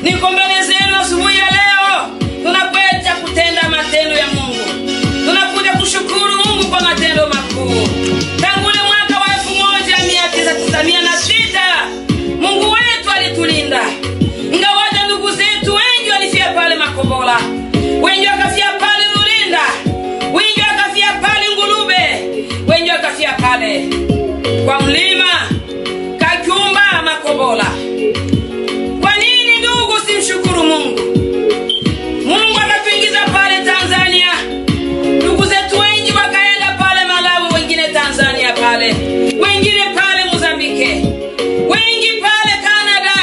Niko mbele zenu asubuhi ya leo. Tunakwenda kutenda matendo ya Mungu. Tunakuja kushukuru Mungu kwa matendo makuu. Tangu ule mwaka wa 1996 Mungu wetu alitulinda. Ingawaje ndugu zetu wengi walifia pale Makobola, wengi wakafia pale Lulinda, wengi wakafia pale Ngulube, wengi wakafia pale kwa mlima Kakumba Makobola. Kwa nini ndugu simshukuru Mungu? Mungu akatuingiza pale Tanzania. Ndugu zetu wengi wakaenda pale Malawi, wengine Tanzania pale, wengine pale Mozambike, wengi pale Canada,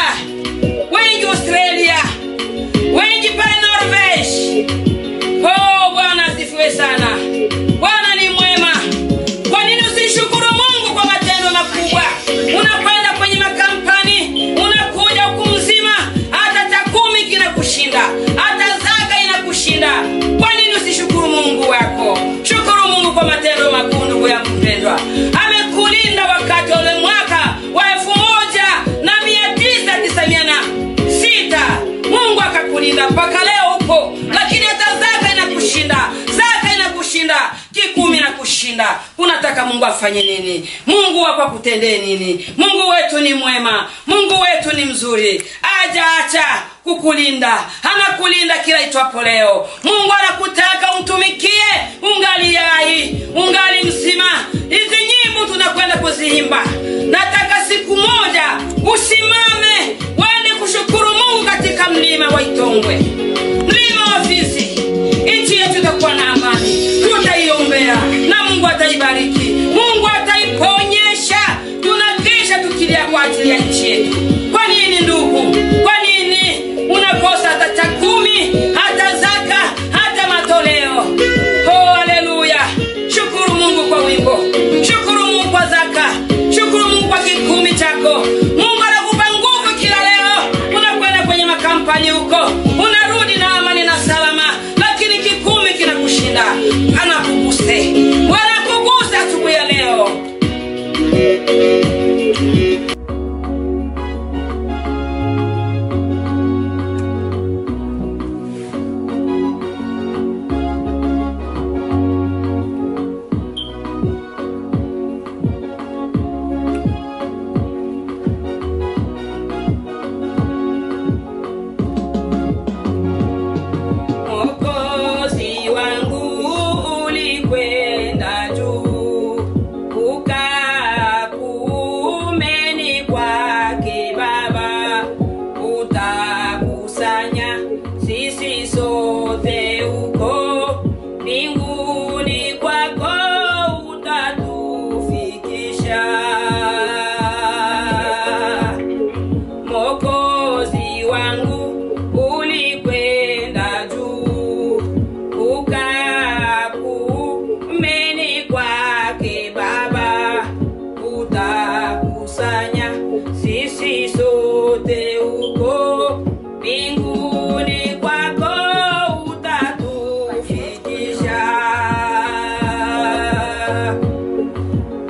wengi Australia, wengi pale Norvege. Oh, Bwana asifiwe sana. Bwana ni mwema. Kwa nini usishukuru Mungu kwa matendo makubwa? Unakwenda kwenye makampani, unakuja huku mzima, hata takumi kinakushinda, hata zaka inakushinda. Kwa nini usishukuru Mungu wako? Shukuru Mungu kwa matendo makuu ndugu yangu mpendwa. Amekulinda wakati ule mwaka wa 1996. Mungu akakulinda mpaka leo upo. Lakini hata zaka inakushinda, zaka inakushinda, kikumi inakushinda. Unataka Mungu afanye nini? Mungu wako akutendee nini? Mungu wetu ni mwema. Mungu wetu ni mzuri. Acha kukulinda. Anakulinda kila itwapo leo. Mungu anakutaka umtumikie ungali hai, ungali mzima. Hizi nyimbo tunakwenda kuziimba. Nataka siku moja usimame uende kushukuru Mungu katika mlima wa Itongwe, mlima wa Fizi. Nchi yetu itakuwa na amani. Tutaiombea na Mungu ataibariki. Mungu ataiponyesha. Tunakesha tukilia kwa ajili ya nchi yetu. Kwa nini ndugu? Kwa nini unakosa hata takumi, hata zaka, hata matoleo? Oh, haleluya. Shukuru Mungu kwa wimbo. Shukuru Mungu kwa zaka. Shukuru Mungu kwa kikumi chako. Mungu anakupa nguvu kila leo. Unakwenda kwenye makampani huko, unarudi na amani na salama, lakini kikumi kinakushinda. Anakuguse. Wanakugusa asubuhi ya leo. Mwokozi wangu ulikwenda juu, ukaa kuumeni kwake Baba, utakusanya sisi sote uko mbinguni kwako, utatufikisha. Mwokozi wangu ulikwenda juu, ukaa kuumeni kwake Baba, utakusanya sisi sote uko mbinguni kwako, utatufikisha.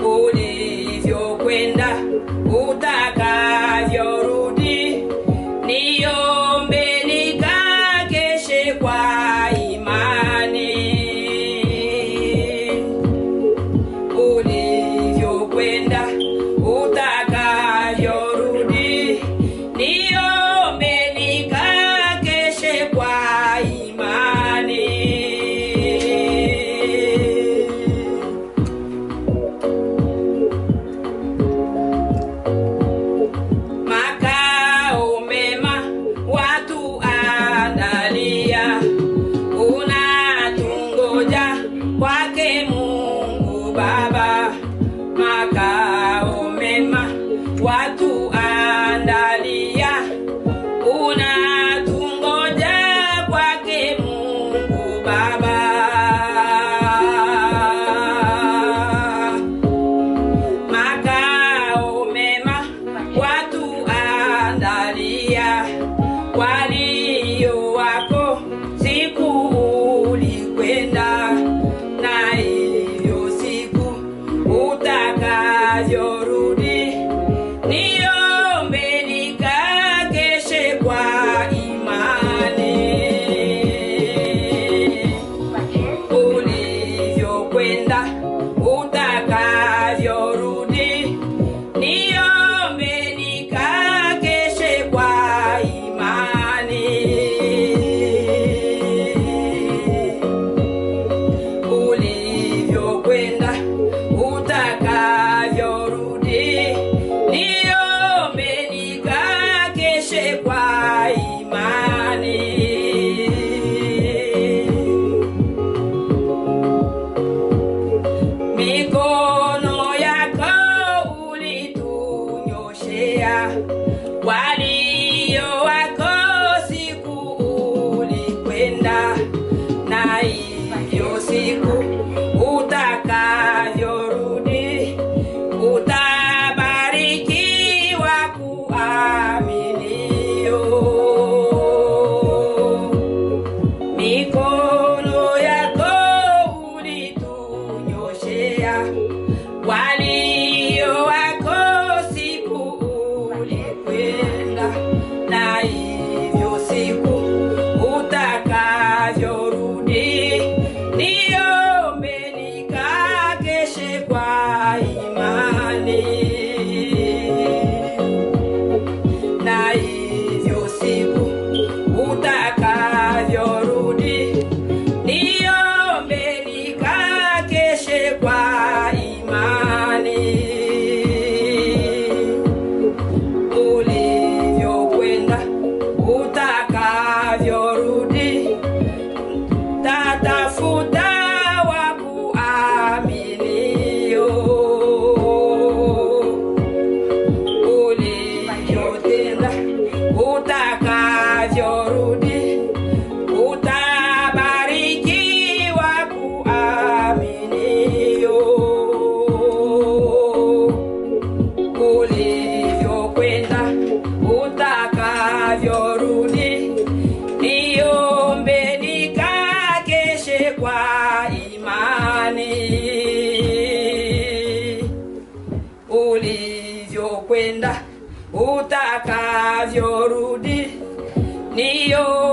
Ulivyokwenda utakavyorudi, niyo ulivyokwenda utakavyorudi, niombe nikakeshe kwa imani. Ulivyokwenda utakavyorudi, niombe